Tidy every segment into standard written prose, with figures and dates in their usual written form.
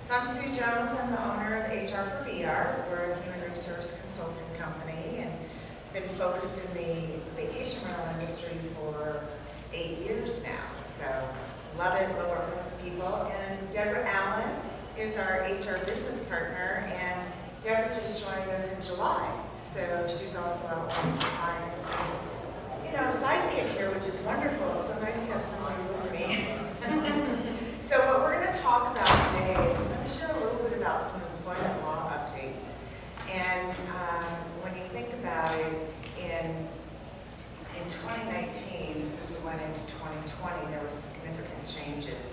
So I'm Sue Jones. I'm the owner of HR for VR. We're a human resource consulting company and been focused in the vacation rental industry for 8 years now. So love it, love working with people. And Deborah Allen is our HR business partner, and Deborah just joined us in July. So she's also out all the time. So, you know, sidekick here, which is wonderful. It's so nice to have somebody with me. So what we're going to talk about today is we're going to share a little bit about some employment law updates. And when you think about it, in 2019, just as we went into 2020, there were significant changes.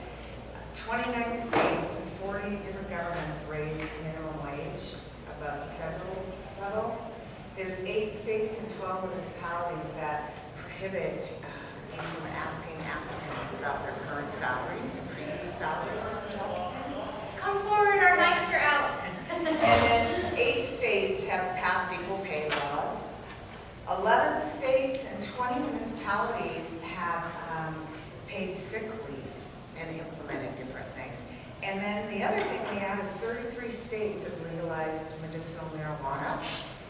29 states and 40 different governments raised minimum wage above the federal level. There's 8 states and 12 municipalities that prohibit you from asking applicants about their current salaries and previous salaries of applicants. Come forward, our mics are out. And then 8 states have passed equal pay laws. 11 states and 20 municipalities have paid sick leave and implemented different things. And then the other thing we have is 33 states have legalized medicinal marijuana,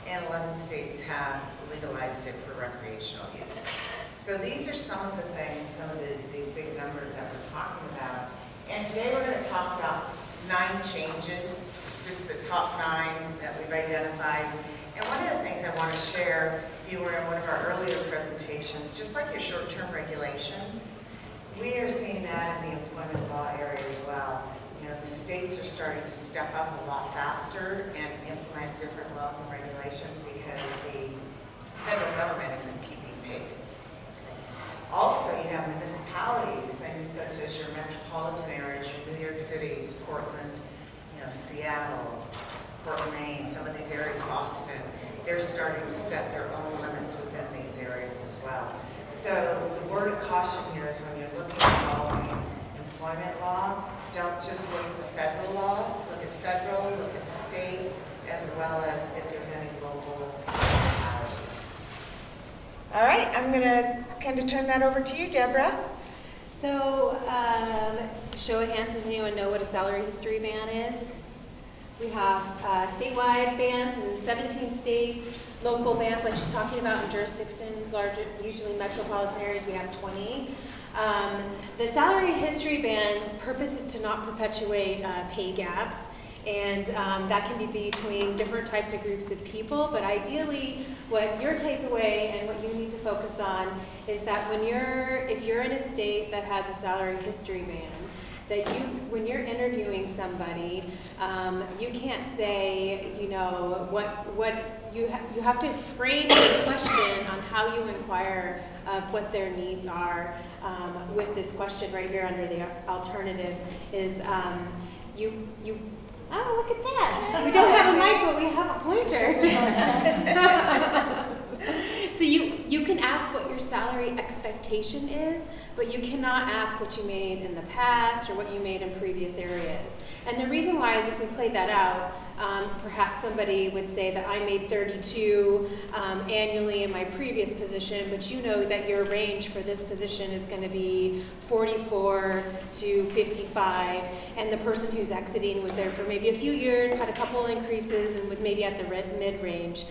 and 11 states have legalized it for recreational use. So these are some of the things, some of these big numbers that we're talking about. And today we're going to talk about 9 changes, just the top 9 that we've identified. And one of the things I want to share, you were in one of our earlier presentations, just like your short-term regulations, we are seeing that in the employment law area as well. You know, the states are starting to step up a lot faster and implement different laws and regulations because the federal government isn't keeping pace. Also, you have municipalities, things such as your metropolitan areas, your New York Cities, Portland, you know, Seattle, Portland, Maine, some of these areas, Boston, they're starting to set their own limits within these areas as well. So the word of caution here is when you're looking at following employment law, don't just look at the federal law, look at federal, look at state, as well as if there's any local municipalities. All right, I'm going to kind of turn that over to you, Deborah. So, show of hands, does anyone know what a salary history ban is? We have statewide bans in 17 states, local bans like she's talking about in jurisdictions, larger, usually metropolitan areas, we have 20. The salary history ban's purpose is to not perpetuate pay gaps, and that can be between different types of groups of people, but ideally what your takeaway and what you need to focus on is that if you're in a state that has a salary history ban, that when you're interviewing somebody, you can't say, you know, you have to frame the question on how you inquire of what their needs are with this question right here under the alternative is oh, look at that. We don't have a mic, but we have a pointer. So you can ask what your salary expectation is, but you cannot ask what you made in the past or what you made in previous areas. And the reason why is if we played that out, perhaps somebody would say that I made 32 annually in my previous position, but you know that your range for this position is going to be 44 to 55, and the person who's exiting was there for maybe a few years, had a couple increases, and was maybe at the mid-range.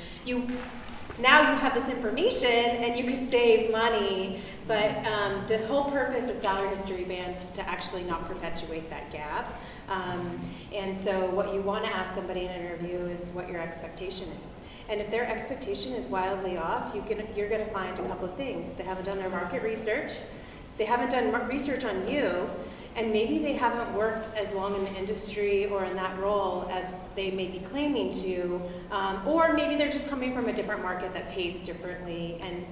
Now you have this information and you could save money, but the whole purpose of salary history bans is to actually not perpetuate that gap. And so what you want to ask somebody in an interview is what your expectation is. And if their expectation is wildly off, you're going to find a couple of things. They haven't done their market research, they haven't done research on you, and maybe they haven't worked as long in the industry or in that role as they may be claiming to, or maybe they're just coming from a different market that pays differently and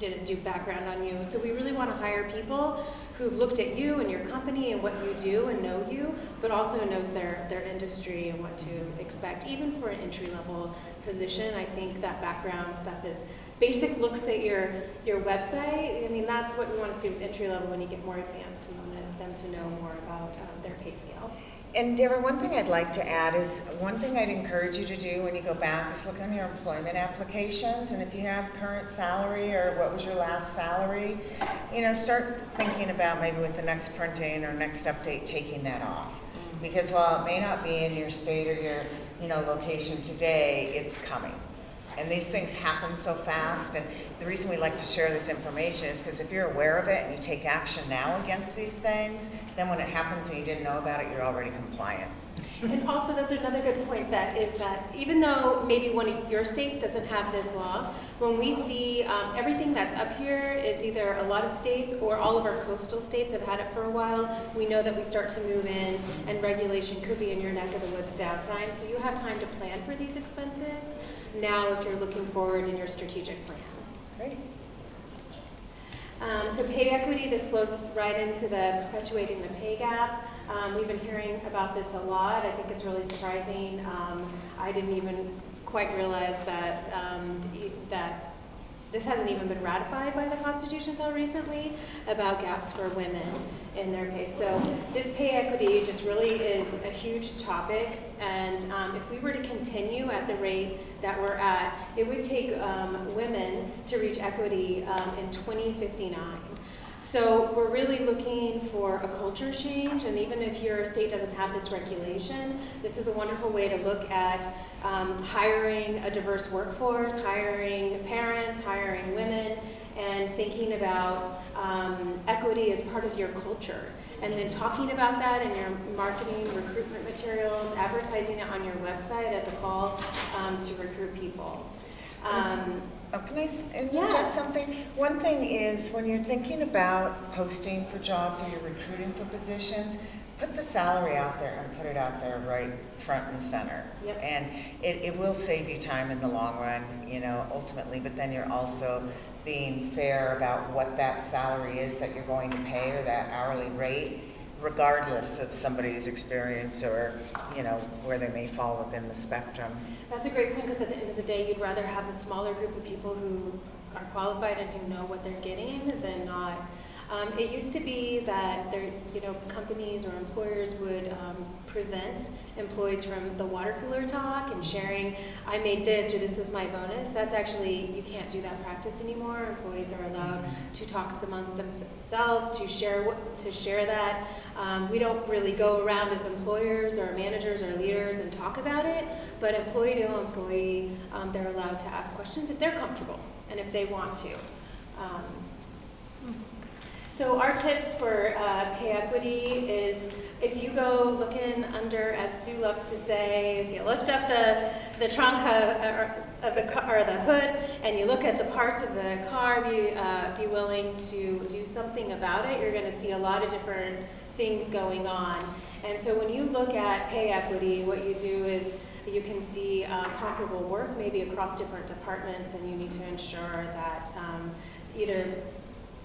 didn't do background on you. So we really want to hire people who've looked at you and your company and what you do and know you, but also knows their industry and what to expect. Even for an entry-level position, I think that background stuff is basic looks at your website. I mean, that's what we want to see with entry level. When you get more advanced, we want them to know more about their pay scale. And Deborah, one thing I'd like to add is, one thing I'd encourage you to do when you go back is look on your employment applications, and if you have current salary or what was your last salary, start thinking about maybe with the next printing or next update taking that off. because while it may not be in your state or your, location today, it's coming. And these things happen so fast, and the reason we like to share this information is because if you're aware of it and you take action now against these things, then when it happens and you didn't know about it, you're already compliant. And also, that's another good point, that is that even though maybe one of your states doesn't have this law, when we see everything that's up here is either a lot of states or all of our coastal states have had it for a while, we know that we start to move in and regulation could be in your neck of the woods downtime. So you have time to plan for these expenses now if you're looking forward in your strategic plan. Great. So pay equity, this flows right into the perpetuating the pay gap. We've been hearing about this a lot. I think it's really surprising. I didn't even quite realize that that this hasn't even been ratified by the Constitution until recently, about gaps for women in their pay. So this pay equity just really is a huge topic, and if we were to continue at the rate that we're at, it would take women to reach equity in 2059. So we're really looking for a culture change, and even if your state doesn't have this regulation, this is a wonderful way to look at hiring a diverse workforce, hiring parents, hiring women, and thinking about equity as part of your culture. And then talking about that in your marketing, recruitment materials, advertising it on your website as a call to recruit people. Can I interject something? One thing is, when you're thinking about posting for jobs or you're recruiting for positions, put the salary out there and put it out there right front and center. Yep. And it will save you time in the long run, ultimately, but then you're also being fair about what that salary is that you're going to pay, or that hourly rate, regardless of somebody's experience or, where they may fall within the spectrum. That's a great point, because at the end of the day, you'd rather have a smaller group of people who are qualified and who know what they're getting than not. It used to be that companies or employers would prevent employees from the water cooler talk and sharing, I made this, or this was my bonus. That's actually, you can't do that practice anymore. Employees are allowed to talk among themselves, to share that. We don't really go around as employers or managers or leaders and talk about it, but employee to employee, they're allowed to ask questions if they're comfortable and if they want to. So our tips for pay equity is, if you go looking under, as Sue loves to say, if you lift up the trunk of the car, or the hood, and you look at the parts of the car, be willing to do something about it, you're going to see a lot of different things going on. And so when you look at pay equity, what you do is you can see comparable work maybe across different departments, and you need to ensure that either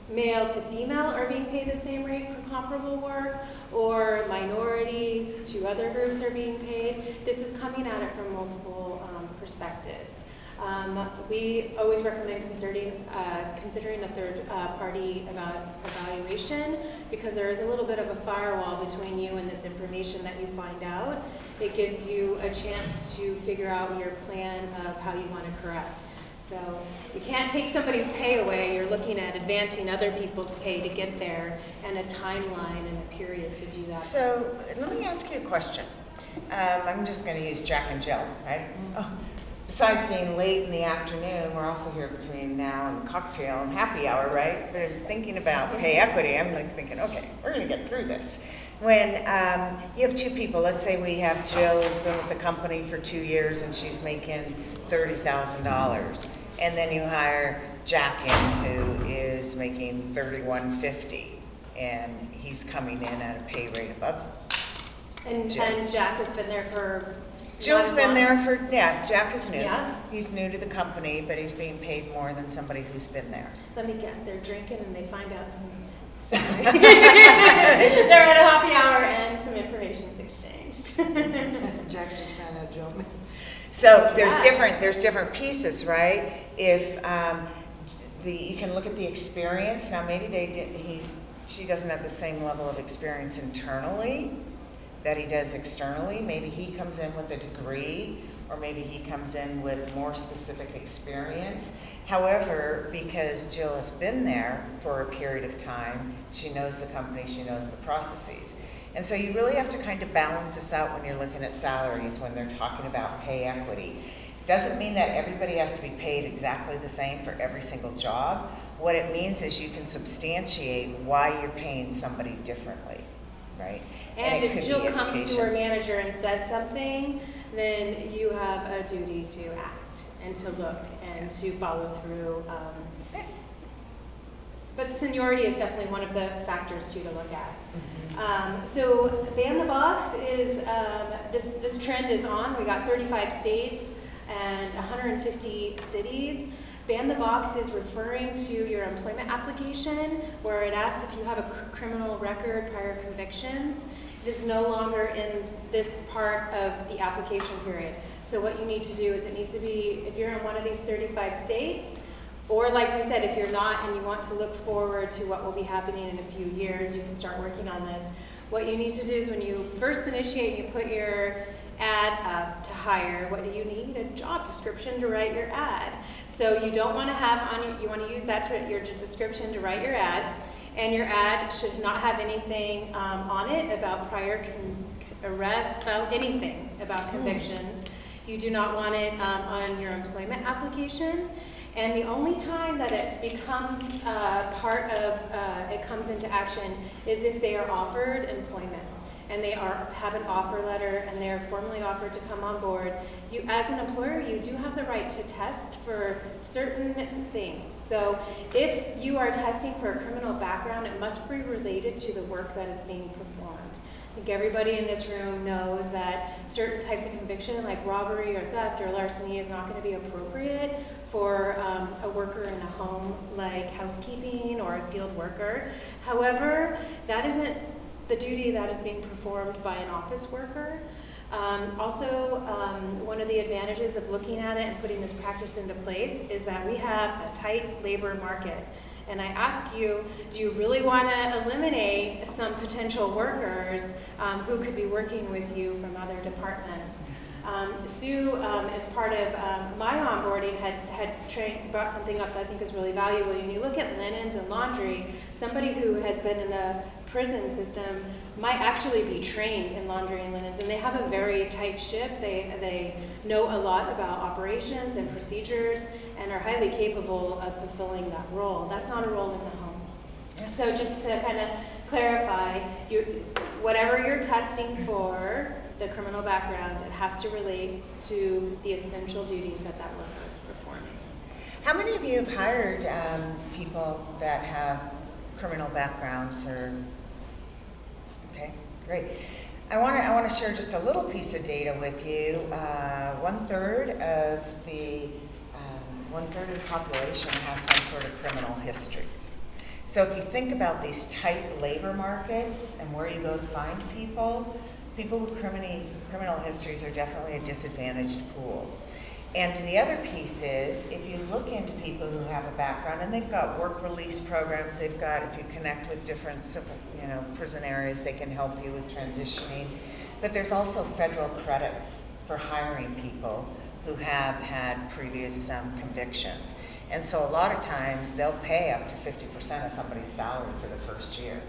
male to female are being paid the same rate for comparable work, or minorities to other groups are being paid. This is coming at it from multiple perspectives. We always recommend considering a third party evaluation, because there is a little bit of a firewall between you and this information that you find out. It gives you a chance to figure out your plan of how you want to correct. So you can't take somebody's pay away. You're looking at advancing other people's pay to get there, and a timeline and a period to do that. So let me ask you a question. I'm just going to use Jack and Jill, right? Oh, besides being late in the afternoon, we're also here between now and cocktail and happy hour, right? But if thinking about pay equity, I'm like thinking, okay, we're going to get through this. When you have two people, let's say we have Jill who's been with the company for 2 years and she's making $30,000, and then you hire Jack in who is making $31.50, and he's coming in at a pay rate above Jill. And Jack has been there for Jill's been there for, Jack is new. Yeah. He's new to the company, but he's being paid more than somebody who's been there. Let me guess, they're drinking and they find out they're at a happy hour and some information's exchanged. Jack just found out Jill. So there's different pieces, right? If you can look at the experience. Now maybe she doesn't have the same level of experience internally that he does externally. Maybe he comes in with a degree, or maybe he comes in with more specific experience. However, because Jill has been there for a period of time, she knows the company, she knows the processes. And so you really have to kind of balance this out when you're looking at salaries, when they're talking about pay equity. Doesn't mean that everybody has to be paid exactly the same for every single job. What it means is you can substantiate why you're paying somebody differently, right? And it if could Jill be comes to education. her manager and says something, then you have a duty to act and to look and to follow through. But seniority is definitely one of the factors too to look at. So Ban the Box is, this trend is on. We got 35 states and 150 cities. Ban the Box is referring to your employment application where it asks if you have a criminal record, prior convictions. It is no longer in this part of the application period. So what you need to do is it needs to be, if you're in one of these 35 states, or like we said, if you're not and you want to look forward to what will be happening in a few years, you can start working on this. What you need to do is when you first initiate, you put your ad up to hire. What do you need? A job description to write your ad. So you don't want to have on your, you want to use that to your description to write your ad. And your ad should not have anything on it about prior arrests, about anything about convictions. You do not want it on your employment application. And the only time that it becomes part of, it comes into action is if they are offered employment and they have an offer letter and they are formally offered to come on board. You, as an employer, you do have the right to test for certain things. So if you are testing for a criminal background, it must be related to the work that is being performed. I think everybody in this room knows that certain types of conviction like robbery or theft or larceny is not going to be appropriate for a worker in a home like housekeeping or a field worker. However, that isn't the duty that is being performed by an office worker. Also, one of the advantages of looking at it and putting this practice into place is that we have a tight labor market. And I ask you, do you really want to eliminate some potential workers who could be working with you from other departments? Sue, as part of my onboarding, had brought something up that I think is really valuable. When you look at linens and laundry, somebody who has been in the prison system might actually be trained in laundry and linens, and they have a very tight ship. They know a lot about operations and procedures and are highly capable of fulfilling that role. That's not a role in the home. Yeah. So just to kind of clarify, whatever you're testing for, the criminal background, it has to relate to the essential duties that that worker is performing. How many of you have hired people that have criminal backgrounds or? Okay, great. I want to share just a little piece of data with you. 1/3 of the population has some sort of criminal history. So if you think about these tight labor markets and where you go to find people with criminal histories are definitely a disadvantaged pool. And the other piece is, if you look into people who have a background, and they've got work release programs, they've got, if you connect with different prison areas, they can help you with transitioning. But there's also federal credits for hiring people who have had previous convictions. And so a lot of times they'll pay up to 50% of somebody's salary for the first year.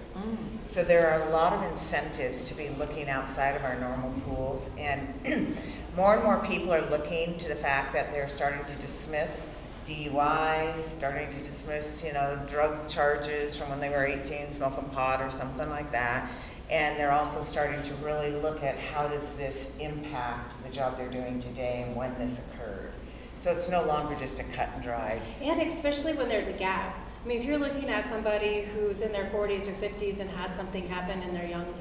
So there are a lot of incentives to be looking outside of our normal pools, and more and more people are looking to the fact that they're starting to dismiss DUIs, starting to dismiss, drug charges from when they were 18, smoking pot or something like that. And they're also starting to really look at how does this impact the job they're doing today and when this occurred. So it's no longer just a cut and dry. And especially when there's a gap. I mean, if you're looking at somebody who's in their 40s or 50s and had something happen in their young,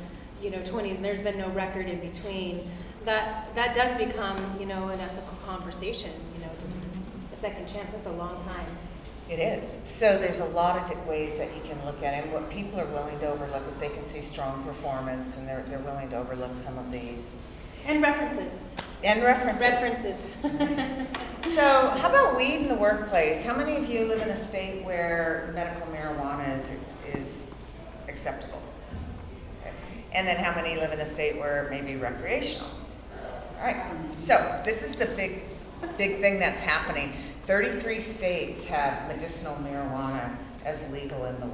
20s, and there's been no record in between, that does become, an ethical conversation. Does this a second chance? That's a long time. It is. So there's a lot of ways that you can look at it, and what people are willing to overlook if they can see strong performance, and they're willing to overlook some of these. And references. And references. So how about weed in the workplace? How many of you live in a state where medical marijuana is acceptable? Okay. And then how many live in a state where it may be recreational? All right. So this is the big thing that's happening. 33 states have medicinal marijuana as legal in the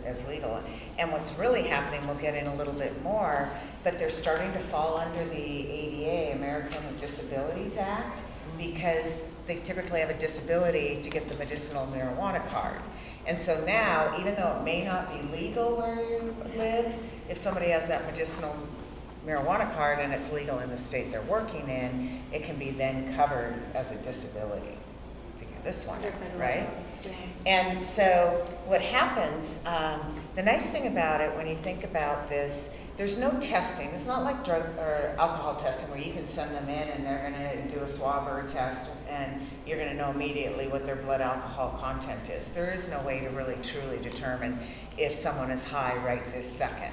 as legal. And what's really happening, we'll get in a little bit more, but they're starting to fall under the ADA, American with Disabilities Act, because they typically have a disability to get the medicinal marijuana card. And so now, even though it may not be legal where you live, if somebody has that medicinal marijuana card and it's legal in the state they're working in, it can be then covered as a disability. Figure this one out, right? Yeah. And so what happens, the nice thing about it when you think about this, there's no testing. It's not like drug or alcohol testing where you can send them in and they're going to do a swab or a test and you're going to know immediately what their blood alcohol content is. There is no way to really truly determine if someone is high right this second.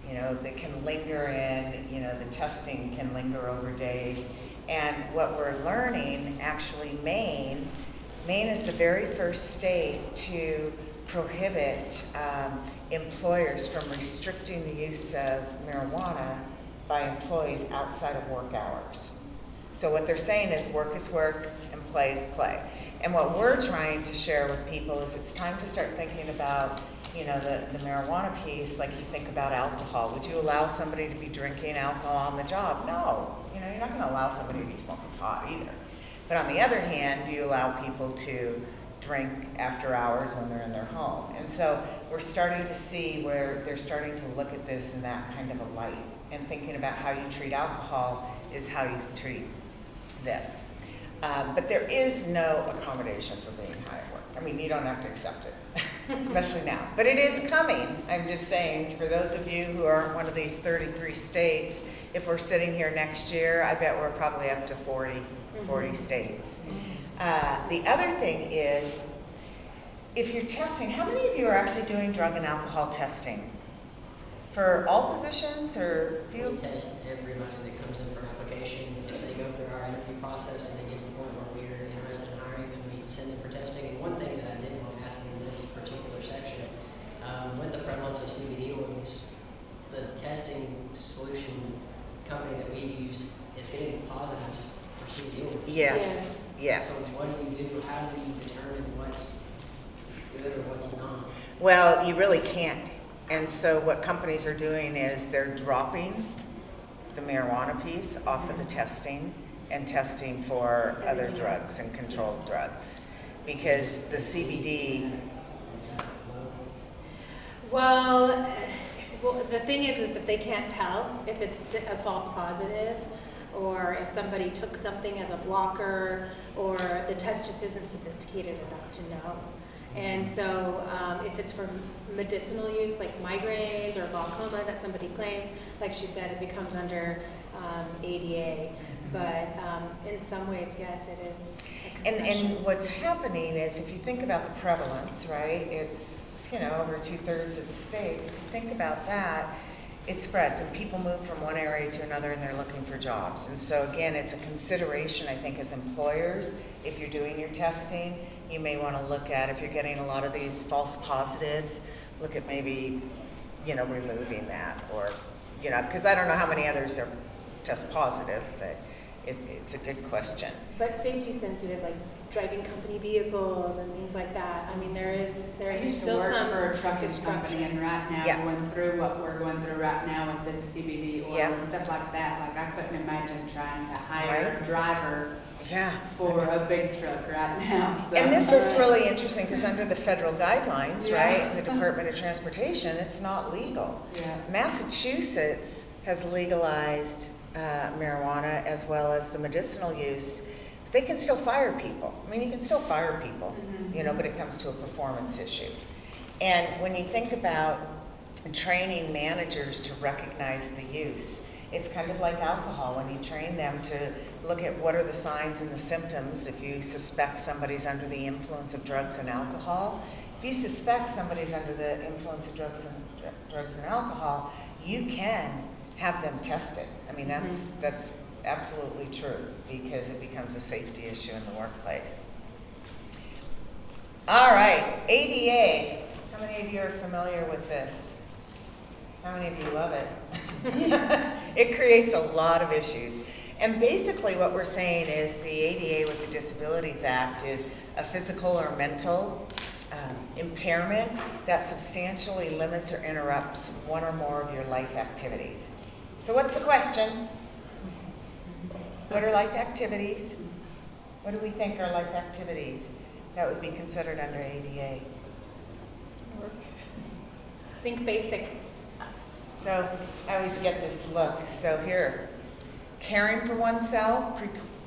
You know, they can linger in, you know, the testing can linger over days. And what we're learning, actually Maine is the very first state to prohibit employers from restricting the use of marijuana by employees outside of work hours. So what they're saying is work is work and play is play. And what we're trying to share with people is it's time to start thinking about, you know, the marijuana piece like you think about alcohol. Would you allow somebody to be drinking alcohol on the job? No. You know, you're not going to allow somebody to be smoking pot either. But on the other hand, do you allow people to drink after hours when they're in their home? And so we're starting to see where they're starting to look at this in that kind of a light. And thinking about how you treat alcohol is how you treat this. But there is no accommodation for being high at work. I mean, you don't have to accept it, especially now. But it is coming. I'm just saying, for those of you who aren't one of these 33 states, if we're sitting here next year, I bet we're probably up to 40 states. The other thing is, if you're testing, how many of you are actually doing drug and alcohol testing? For all positions or We fields? test everybody that comes in for an application. If they go through our interview process and they get to the point where we're interested in hiring them, we send them for testing. And one thing that I did want to ask in this particular section, with the prevalence of CBD oils, the testing solution company that we use is getting positives for CBD oils. Yes, So yes. what do you do? How do you determine what's good or what's not? Well, you really can't. And so what companies are doing is they're dropping the marijuana piece off of the testing and testing for other Everything drugs else. and controlled drugs. Because the CBD, Well, the thing is that they can't tell if it's a false positive or if somebody took something as a blocker or the test just isn't sophisticated enough to know. And so if it's for medicinal use, like migraines or glaucoma that somebody claims, like she said, it becomes under ADA. But in some ways, yes, it is a concession. and what's happening is if you think about the prevalence, right, it's, you know, over 2/3 of the states. If you think about that, it spreads and people move from one area to another and they're looking for jobs. And so again, it's a consideration, I think, as employers. If you're doing your testing, you may want to look at, if you're getting a lot of these false positives, look at maybe, you know, removing that or, you know, because I don't know how many others are test positive, but it's a good question. But safety sensitive, like driving company vehicles and things like that. I mean, there I is used to still work some for a trucking disruption. company, and right now, Yeah. going through what we're going through right now with this CBD oil Yeah. and stuff like that, like I couldn't imagine trying to hire Right. a driver Yeah. for a big truck right now. So. And this is really interesting because under the federal guidelines, Yeah. right, the Department of Transportation, it's not legal. Yeah. Massachusetts has legalized marijuana as well as the medicinal use. But they can still fire people. I mean, you can still fire people, you know, but it comes to a performance issue. And when you think about training managers to recognize the use, it's kind of like alcohol. When you train them to look at what are the signs and the symptoms if you suspect somebody's under the influence of drugs and alcohol. If you suspect somebody's under the influence of drugs and alcohol, you can have them tested. I mean, that's absolutely true because it becomes a safety issue in the workplace. All right, ADA. How many of you are familiar with this? How many of you love it? It creates a lot of issues. And basically what we're saying is the ADA with the Disabilities Act is a physical or mental impairment that substantially limits or interrupts one or more of your life activities. So what's the question? What are life activities? What do we think are life activities that would be considered under ADA? Think basic. So I always get this look. So here, caring for oneself,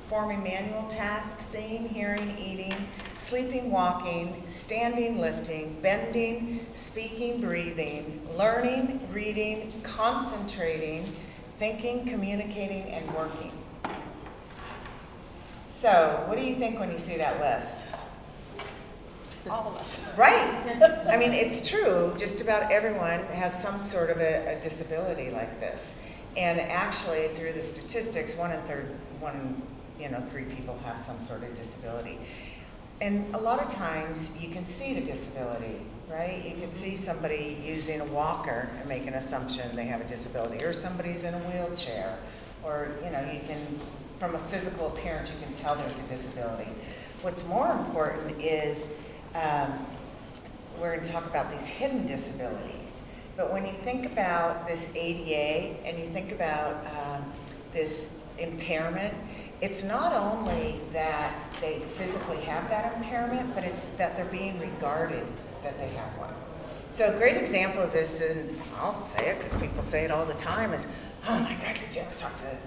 performing manual tasks, seeing, hearing, eating, sleeping, walking, standing, lifting, bending, speaking, breathing, learning, reading, concentrating, thinking, communicating, and working. So what do you think when you see that list? All of us. Right. I mean, it's true. Just about everyone has some sort of a disability like this. And actually, through the statistics, 1 in 3 people have some sort of disability. And a lot of times, you can see the disability, right? You can see somebody using a walker and make an assumption they have a disability, or somebody's in a wheelchair, or you can, from a physical appearance, you can tell there's a disability. What's more important is we're going to talk about these hidden disabilities. But when you think about this ADA and you think about this impairment, it's not only that they physically have that impairment, but it's that they're being regarded that they have one. So a great example of this, and I'll say it because people say it all the time, is, oh my God, did you ever talk to,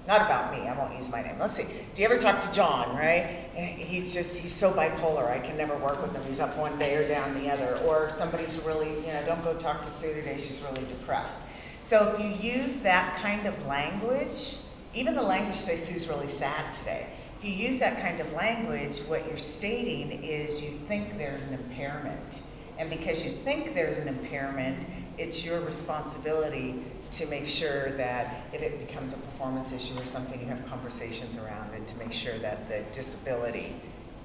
not about me, I won't use my name. Let's see, do you ever talk to John, right? And he's so bipolar, I can never work with him. He's up one day or down the other. Or somebody's really, don't go talk to Sue today, she's really depressed. So if you use that kind of language, even the language say Sue's really sad today, if you use that kind of language, what you're stating is you think there's an impairment. And because you think there's an impairment, it's your responsibility to make sure that if it becomes a performance issue or something, you have conversations around it to make sure that the disability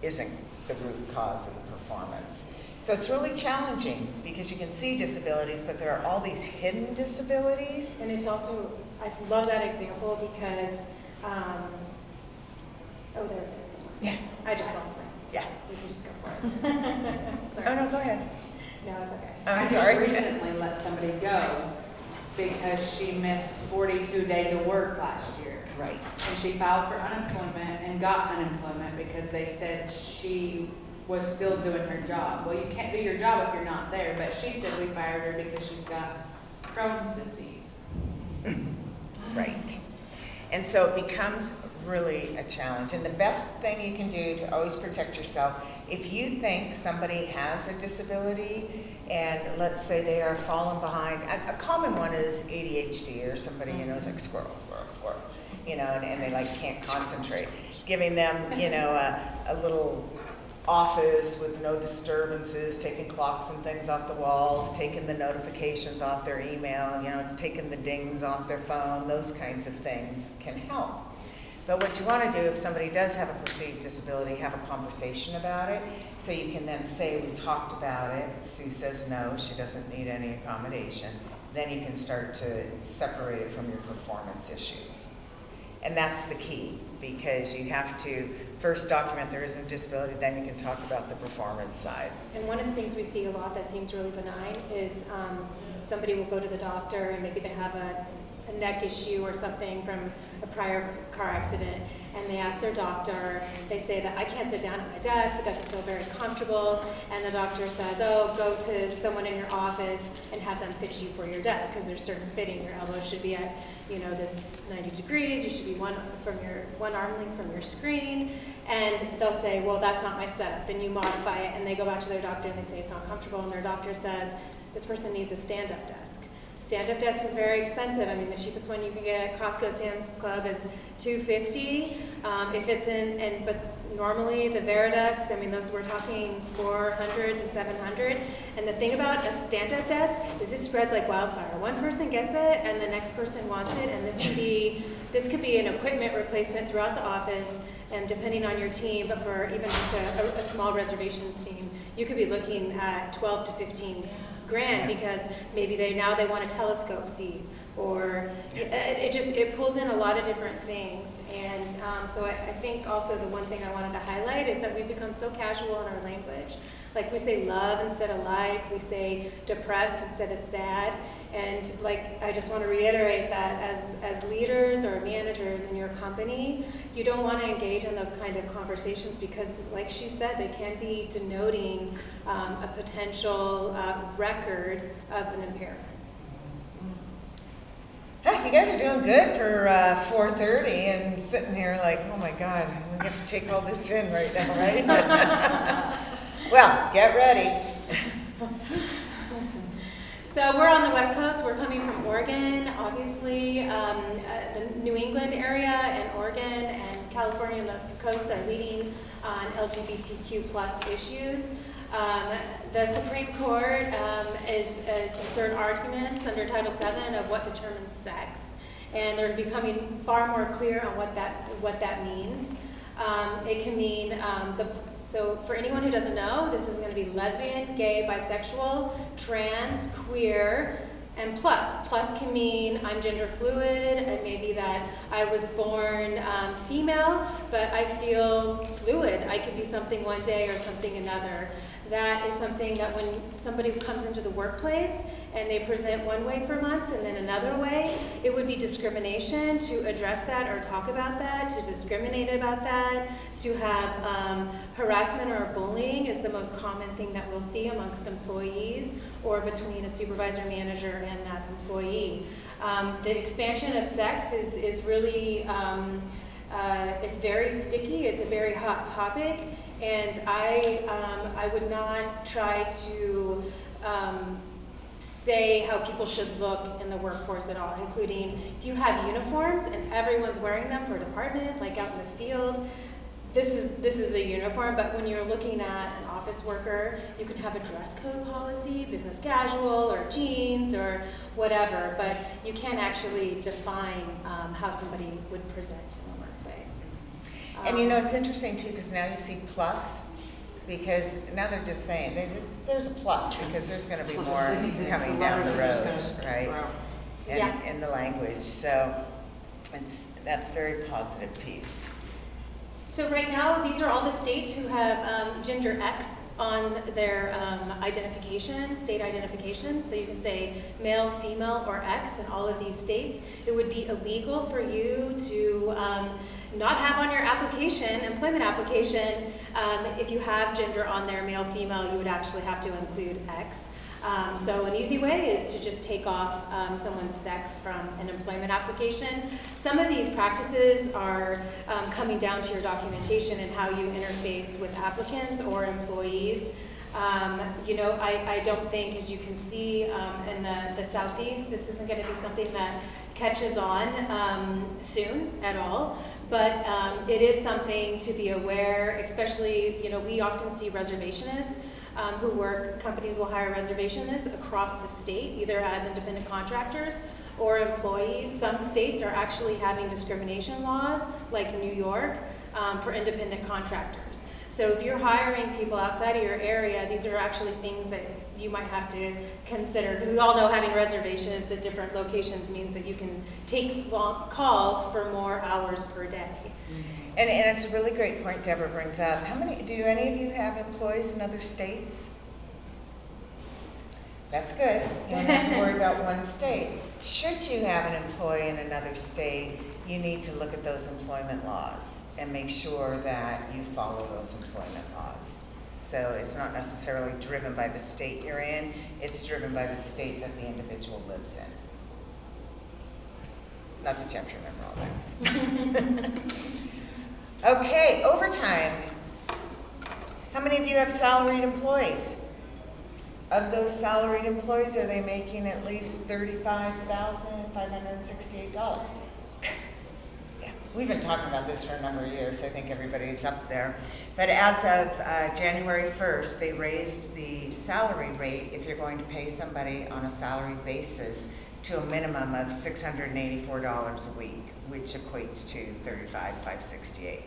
isn't the root cause of the performance. So it's really challenging because you can see disabilities, but there are all these hidden disabilities. And it's also, I love that example because, there it is. Yeah. I just lost mine. Yeah. We can just go for it. Sorry. Oh, no, go ahead. No, it's okay. Oh, I I'm just sorry. recently let somebody go because she missed 42 days of work last year. Right. And she filed for unemployment and got unemployment because they said she was still doing her job. Well, you can't do your job if you're not there, but she said we fired her because she's got Crohn's disease. Right. And so it becomes really a challenge. And the best thing you can do to always protect yourself, if you think somebody has a disability and let's say they are falling behind, a common one is ADHD, or somebody, is like squirrel, and they like can't concentrate. Giving them, a little office with no disturbances, taking clocks and things off the walls, taking the notifications off their email, taking the dings off their phone, those kinds of things can help. But what you want to do if somebody does have a perceived disability, have a conversation about it, so you can then say, we talked about it, Sue says no, she doesn't need any accommodation. Then you can start to separate it from your performance issues. And that's the key, because you have to first document there is a disability, then you can talk about the performance side. And one of the things we see a lot that seems really benign is somebody will go to the doctor and maybe they have a neck issue or something from a prior car accident, and they ask their doctor, they say that I can't sit down at my desk, it doesn't feel very comfortable, and the doctor says, oh, go to someone in your office and have them fit you for your desk, because there's certain fitting. Your elbow should be at, this 90 degrees, you should be one arm length from your screen, and they'll say, well, that's not my setup. Then you modify it, and they go back to their doctor and they say it's not comfortable, and their doctor says, this person needs a stand-up desk. Stand-up desk is very expensive. I mean, the cheapest one you can get at Costco Sam's Club is $250. If it's but normally the Veridesk, I mean, those we're talking $400 to $700. And the thing about a stand-up desk is it spreads like wildfire. One person gets it, and the next person wants it, and this could be an equipment replacement throughout the office, and depending on your team, but for even just a small reservations team, you could be looking at $12 to $15 grand, because maybe they want a telescope seat, or it pulls in a lot of different things. And so I think also the one thing I wanted to highlight is that we've become so casual in our language. Like we say love instead of like, we say depressed instead of sad. And like, I just want to reiterate that as leaders or managers in your company, you don't want to engage in those kind of conversations because, like she said, they can be denoting a potential record of an impairment. Huh, you guys are doing good for 4:30 and sitting here like, oh my God, we have to take all this in right now, right? Well, get ready. So we're on the West Coast. We're coming from Oregon, obviously. The New England area and Oregon and California and the coasts are leading on LGBTQ plus issues. The Supreme Court is concerned arguments under Title VII of what determines sex, and they're becoming far more clear on what that means. It can mean so for anyone who doesn't know, this is going to be lesbian, gay, bisexual, trans, queer, and plus. Plus can mean I'm gender fluid. It may be that I was born female, but I feel fluid. I could be something one day or something another. That is something that when somebody comes into the workplace and they present one way for months and then another way, it would be discrimination to address that or talk about that, to discriminate about that, to have harassment or bullying is the most common thing that we'll see amongst employees or between a supervisor manager and that employee. The expansion of sex is really, it's very sticky, it's a very hot topic. And I would not try to say how people should look in the workforce at all, including if you have uniforms and everyone's wearing them for a department, like out in the field, this is a uniform, but when you're looking at an office worker, you can have a dress code policy, business casual, or jeans, or whatever, but you can't actually define how somebody would present in the workplace. And you know, it's interesting too, because now you see plus, because now they're just saying, there's a plus, because there's gonna be more coming down the road, right? In the language, so that's a very positive piece. So right now, these are all the states who have gender X on their identification, state identification. So you can say male, female, or X in all of these states. It would be illegal for you to not have on your application, employment application, if you have gender on there, male, female, you would actually have to include X. So an easy way is to just take off someone's sex from an employment application. Some of these practices are coming down to your documentation and how you interface with applicants or employees. You know, I don't think, as you can see in the Southeast, this isn't going to be something that catches on soon at all. But it is something to be aware, especially, you know, we often see reservationists who work, companies will hire reservationists across the state, either as independent contractors or employees. Some states are actually having discrimination laws, like New York, for independent contractors. So if you're hiring people outside of your area, these are actually things that you might have to consider, because we all know having reservations at different locations means that you can take long calls for more hours per day. And it's a really great point Deborah brings up. Do any of you have employees in other states? That's good. You don't have to worry about one state. Should you have an employee in another state, you need to look at those employment laws and make sure that you follow those employment laws. So it's not necessarily driven by the state you're in, it's driven by the state that the individual lives in. Not that you have to remember all that. Okay, overtime. How many of you have salaried employees? Of those salaried employees, are they making at least $35,568? Yeah, we've been talking about this for a number of years, so I think everybody's up there. But as of January 1st, they raised the salary rate if you're going to pay somebody on a salary basis to a minimum of $684 a week, which equates to $35,568.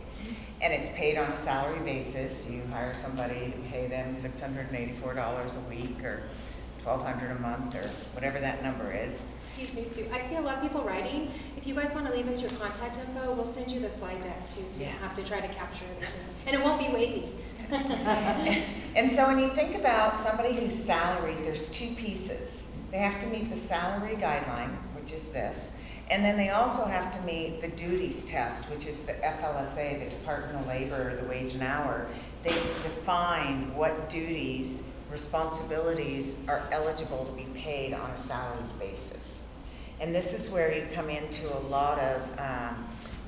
And it's paid on a salary basis. You hire somebody to pay them $684 a week or $1,200 a month, or whatever that number is. Excuse me, Sue. I see a lot of people writing. If you guys want to leave us your contact info, we'll send you the slide deck too, so you don't have to try to capture everything. And it won't be wavy. And so when you think about somebody who's salaried, there's two pieces. They have to meet the salary guideline, which is this, and then they also have to meet the duties test, which is the FLSA, the Department of Labor, the wage and hour. They define what duties, responsibilities are eligible to be paid on a salaried basis. And this is where you come into a lot of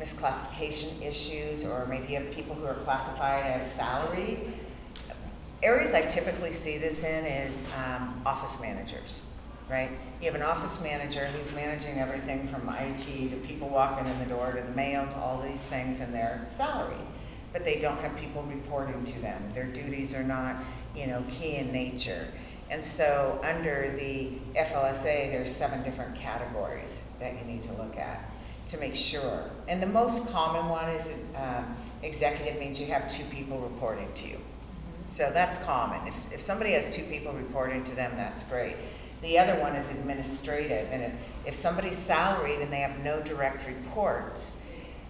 misclassification issues, or maybe you have people who are classified as salaried. Areas I typically see this in is office managers, right? You have an office manager who's managing everything from IT to people walking in the door to the mail to all these things, and they're salaried, but they don't have people reporting to them. Their duties are not, key in nature. And so under the FLSA, there's 7 different categories that you need to look at to make sure. And the most common one is executive, means you have 2 people reporting to you. So that's common. If somebody has 2 people reporting to them, that's great. The other one is administrative, and if somebody's salaried and they have no direct reports,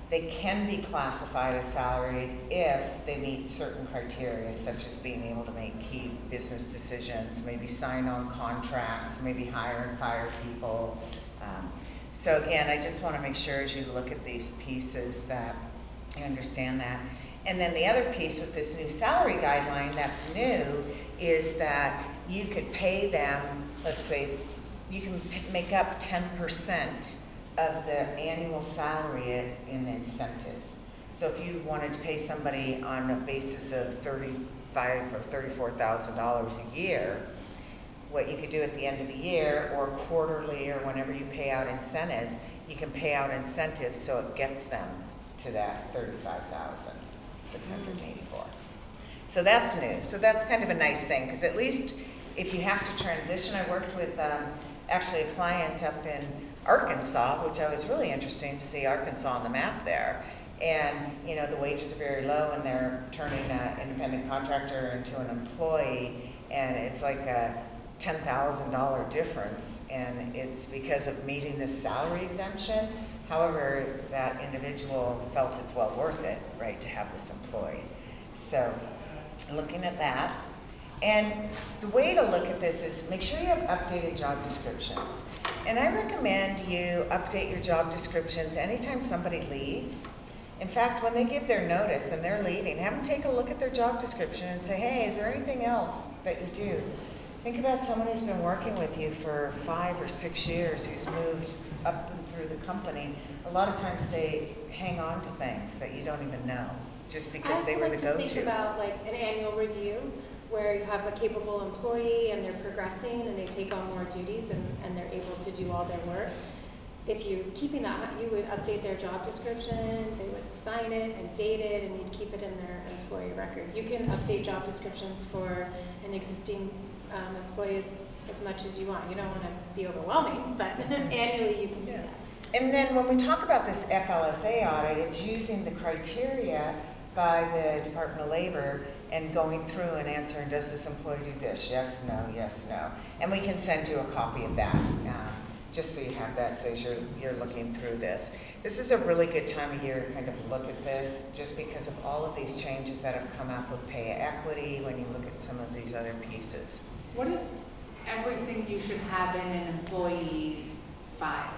they can be classified as salaried if they meet certain criteria, such as being able to make key business decisions, maybe sign on contracts, maybe hire and fire people. So again, I just want to make sure as you look at these pieces that you understand that. And then the other piece with this new salary guideline that's new is that you could pay them, let's say, you can make up 10% of the annual salary in incentives. So if you wanted to pay somebody on a basis of $35,000 or $34,000 a year, what you could do at the end of the year or quarterly or whenever you pay out incentives, you can pay out incentives so it gets them to that $35,684. So that's new. So that's kind of a nice thing, because at least if you have to transition, I worked with actually a client up in Arkansas, which I was really interesting to see Arkansas on the map there. And the wages are very low, and they're turning an independent contractor into an employee, and it's like a $10,000 difference, and it's because of meeting this salary exemption. However, that individual felt it's well worth it, right, to have this employee. So looking at that. And the way to look at this is make sure you have updated job descriptions. And I recommend you update your job descriptions anytime somebody leaves. In fact, when they give their notice and they're leaving, have them take a look at their job description and say, hey, is there anything else that you do? Think about someone who's been working with you for 5 or 6 years, who's moved up and through the company. A lot of times they hang on to things that you don't even know, just because they were the go-to. I also like to think about like an annual review where you have a capable employee and they're progressing and they take on more duties and they're able to do all their work. If you're keeping that, you would update their job description, they would sign it and date it, and you'd keep it in their employee record. You can update job descriptions for an existing employee as much as you want. You don't want to be overwhelming, but annually you can do that. And then when we talk about this FLSA audit, it's using the criteria by the Department of Labor and going through and answering, does this employee do this? Yes, no, yes, no. And we can send you a copy of that, just so you have that, so as you're looking through this. This is a really good time of year to kind of look at this, just because of all of these changes that have come up with pay equity, when you look at some of these other pieces. What is everything you should have in an employee's file?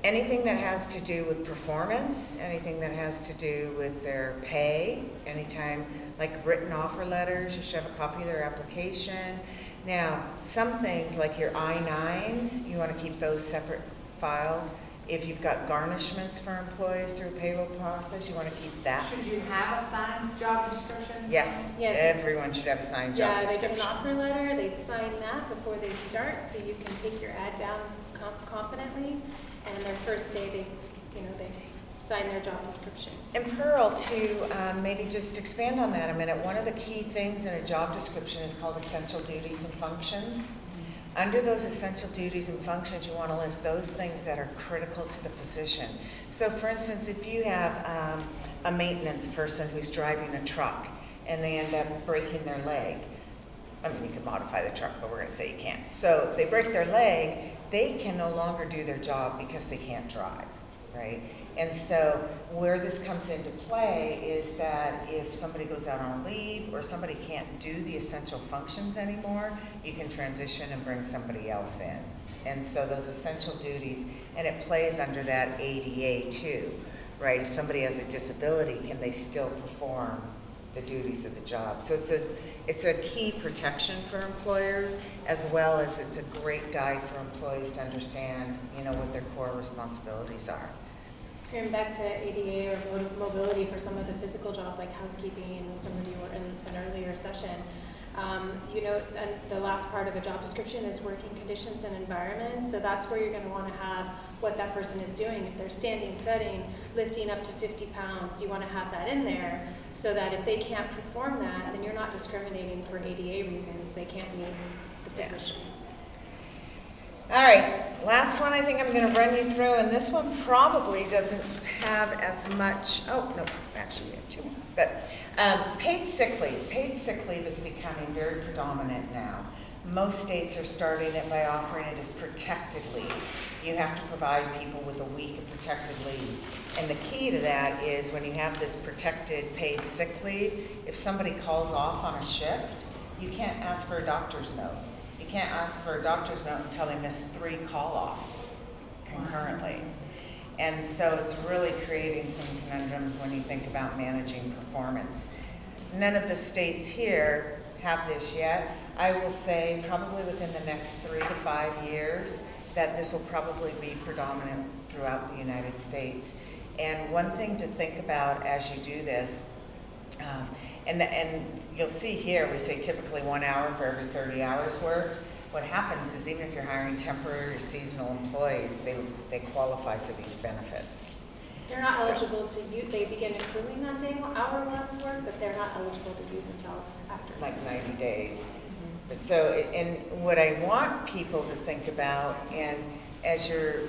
Anything that has to do with performance, anything that has to do with their pay, anytime, like written offer letters, you should have a copy of their application. Now, some things like your I-9s, you want to keep those separate files. If you've got garnishments for employees through a payroll process, you want to keep that. Should you have a signed job description? Yes, Yes. Everyone should have a signed job Yeah, they description. get an offer letter, they sign that before they start, so you can take your ad down confidently. And their first day, they sign their job description. And Pearl, to maybe just expand on that a minute, one of the key things in a job description is called essential duties and functions. Under those essential duties and functions, you want to list those things that are critical to the position. So for instance, if you have a maintenance person who's driving a truck and they end up breaking their leg, I mean, you can modify the truck, but we're gonna say you can't. So if they break their leg, they can no longer do their job because they can't drive, right? And so where this comes into play is that if somebody goes out on leave or somebody can't do the essential functions anymore, you can transition and bring somebody else in. And so those essential duties, and it plays under that ADA too, right? If somebody has a disability, can they still perform the duties of the job? So it's a key protection for employers, as well as it's a great guide for employees to understand, what their core responsibilities are. Going back to ADA or mobility for some of the physical jobs like housekeeping, some of you were in an earlier session. And the last part of a job description is working conditions and environments. So that's where you're going to want to have what that person is doing. If they're standing, setting, lifting up to 50 pounds, you want to have that in there so that if they can't perform that, then you're not discriminating for ADA reasons. They can't be in the position. All right, last one I think I'm going to run you through, and this one probably doesn't have as much, oh, no, actually we have two more. But paid sick leave. Paid sick leave is becoming very predominant now. Most states are starting it by offering it as protected leave. You have to provide people with a week of protected leave. And the key to that is when you have this protected paid sick leave, if somebody calls off on a shift, you can't ask for a doctor's note. You can't ask for a doctor's note until they miss 3 call-offs concurrently. And so it's really creating some conundrums when you think about managing performance. None of the states here have this yet. I will say probably within the next 3 to 5 years that this will probably be predominant throughout the United States. And one thing to think about as you do this, and you'll see here, we say typically 1 hour for every 30 hours worked. What happens is even if you're hiring temporary or seasonal employees, they qualify for these benefits. They're not eligible to use, they begin accruing on hour one work, but they're not eligible to use until after. Like 90 days. But so, and what I want people to think about, and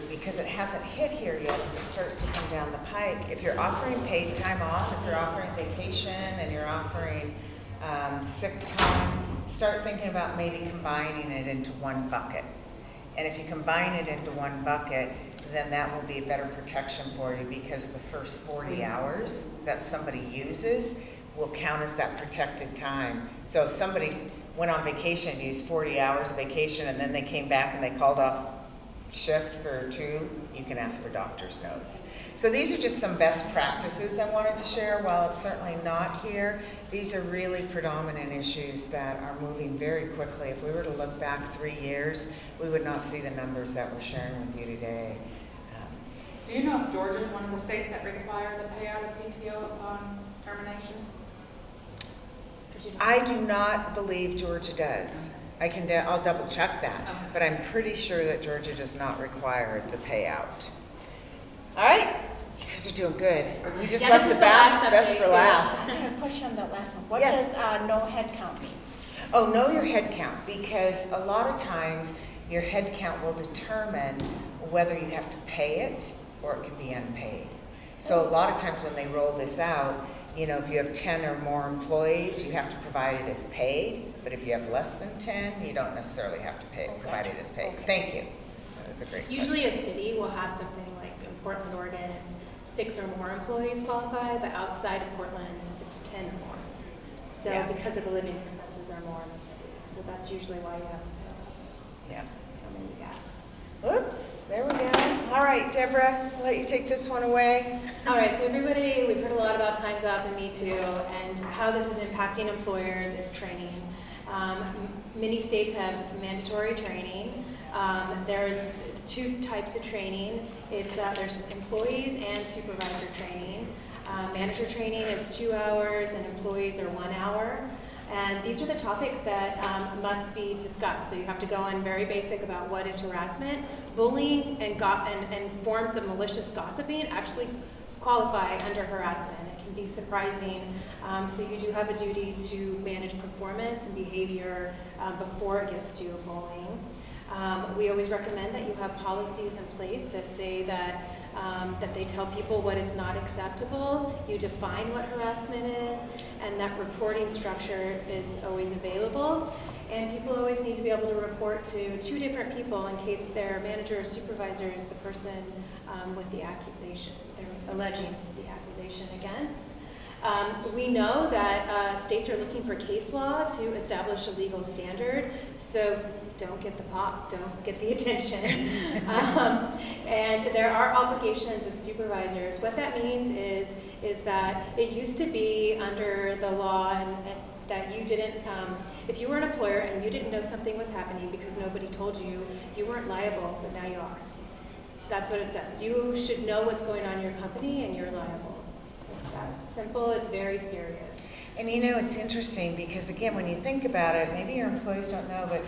because it hasn't hit here yet, as it starts to come down the pike, if you're offering paid time off, if you're offering vacation and you're offering sick time, start thinking about maybe combining it into one bucket. And if you combine it into one bucket, then that will be a better protection for you because the first 40 hours that somebody uses will count as that protected time. So if somebody went on vacation, used 40 hours of vacation, and then they came back and they called off shift for 2, you can ask for doctor's notes. So these are just some best practices I wanted to share. While it's certainly not here, these are really predominant issues that are moving very quickly. If we were to look back 3 years, we would not see the numbers that we're sharing with you today. Do you know if Georgia's one of the states that require the payout of PTO upon termination? I do not believe Georgia does. I'll double check that, but I'm pretty sure that Georgia does not require the payout. All right, you guys are doing good. We just left the best for last. I have a question on that last one. What Yes. does no head count mean? Oh, know your head count, because a lot of times your head count will determine whether you have to pay it or it can be unpaid. So a lot of times when they roll this out, if you have 10 or more employees, you have to provide it as paid. But if you have less than 10, you don't necessarily have to provide it as paid. Okay. Thank you. That was a great Usually question. a city will have something like in Portland, Oregon, it's 6 or more employees qualify, but outside of Portland, it's 10 or more. So Yeah. because of the living expenses are more in the city. So that's usually why you have to pay Yeah. how many you got. Oops, there we go. All right, Deborah, I'll let you take this one away. All right, so everybody, we've heard a lot about Time's Up and Me Too, and how this is impacting employers is training. Many states have mandatory training. There's 2 types of training. There's employees and supervisor training. Manager training is 2 hours and employees are 1 hour. And these are the topics that must be discussed. So you have to go in very basic about what is harassment. Bullying and forms of malicious gossiping actually qualify under harassment. It can be surprising. So you do have a duty to manage performance and behavior before it gets to bullying. We always recommend that you have policies in place that say that they tell people what is not acceptable, you define what harassment is, and that reporting structure is always available. And people always need to be able to report to 2 different people in case their manager or supervisor is the person with the accusation, they're alleging the accusation against. We know that states are looking for case law to establish a legal standard, so don't get the pop, don't get the attention. And there are obligations of supervisors. What that means is that it used to be under the law and that you didn't, if you were an employer and you didn't know something was happening because nobody told you, you weren't liable, but now you are. That's what it says. You should know what's going on in your company and you're liable. It's that simple, it's very serious. And you know, it's interesting because again, when you think about it, maybe your employees don't know, but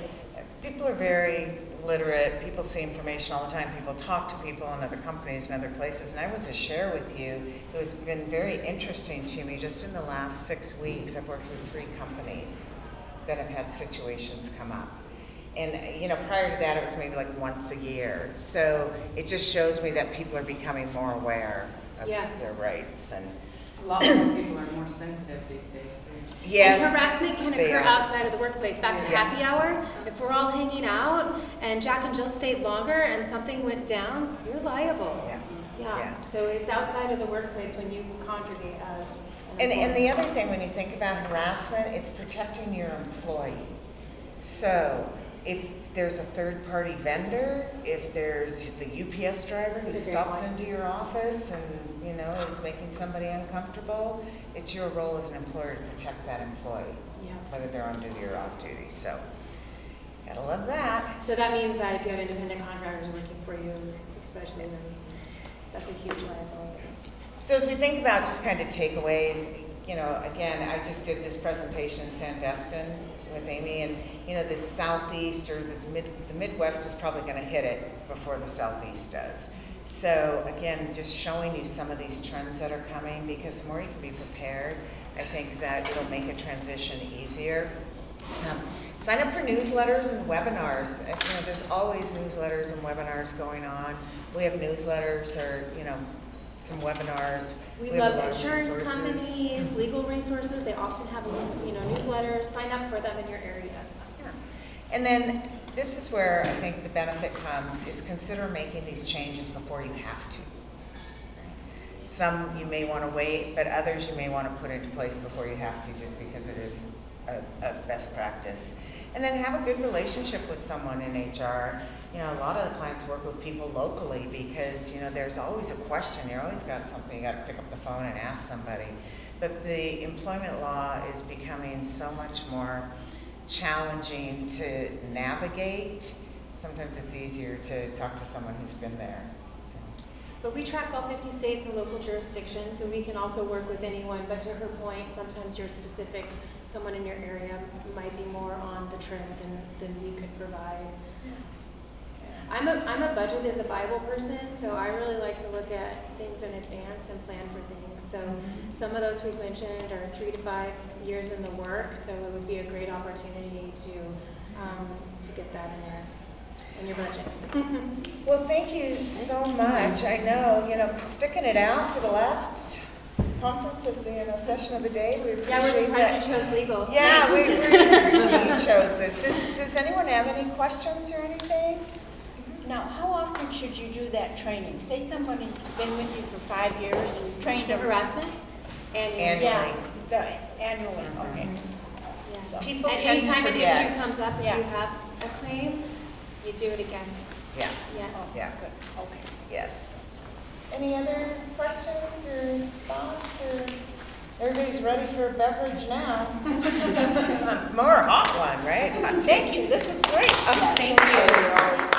people are very literate. People see information all the time. People talk to people in other companies and other places. And I would just share with you, it has been very interesting to me just in the last 6 weeks. I've worked with 3 companies that have had situations come up. And you know, prior to that, it was maybe like once a year. So it just shows me that people are becoming more aware of their rights. And A lot more people are more sensitive these days too. yes, And harassment can they occur are. outside of the workplace. Back to Yeah. happy hour, if we're all hanging out and Jack and Jill stayed longer and something went down, you're liable. Yeah. Yeah. Yeah. So it's outside of the workplace when you congregate as an And the employee. other thing, when you think about harassment, it's protecting your employee. So if there's a third-party vendor, if there's the UPS driver who That's a great stops point. into your office and, you know, is making somebody uncomfortable, it's your role as an employer to protect that employee, Yeah. whether they're on duty or off duty. So, gotta love that. So that means that if you have independent contractors working for you, especially, then that's a huge liability. So as we think about just kind of takeaways, you know, again, I just did this presentation in Sandestin with Amy, and you know, the Southeast or the Midwest is probably going to hit it before the Southeast does. So again, just showing you some of these trends that are coming, because the more you can be prepared, I think that it'll make a transition easier. Sign up for newsletters and webinars. You know, there's always newsletters and webinars going on. We have newsletters or, you know, some webinars. We have a love lot of insurance resources. companies, legal resources. They often have, you know, newsletters. Sign up for them in your area. Yeah. And then this is where I think the benefit comes, is consider making these changes before you have to. Some you may want to wait, but others you may want to put into place before you have to, just because it is a best practice. And then have a good relationship with someone in HR. You know, a lot of the clients work with people locally because, you know, there's always a question. You always got something, you got to pick up the phone and ask somebody. But the employment law is becoming so much more challenging to navigate. Sometimes it's easier to talk to someone who's been there. So. But we track all 50 states and local jurisdictions, so we can also work with anyone. But to her point, sometimes you're specific, someone in your area might be more on the trend than we could provide. I'm a budget as a Bible person, so I really like to look at things in advance and plan for things. So some of those we've mentioned are 3 to 5 years in the work, so it would be a great opportunity to get that in your budget. Well, thank you so much. I know, you know, sticking it out for the last conference of the session of the day. We appreciate Yeah, we're that. surprised you chose legal. Yeah, Thanks. we really appreciate you chose this. Does anyone have any questions or anything? Now, how often should you do that training? Say somebody's been with you for 5 years and trained The them. harassment? Annually. Annually. Yeah, annually, okay. Yeah. So- People And tend to anytime an forget. issue comes up and Yeah. you have a claim, you do it again. Yeah, Yeah. Oh, Yeah. good, okay. yes. Any other questions or thoughts or? Everybody's ready for a beverage now. More hot one, right? Thank you, this was great. Thank you. You're always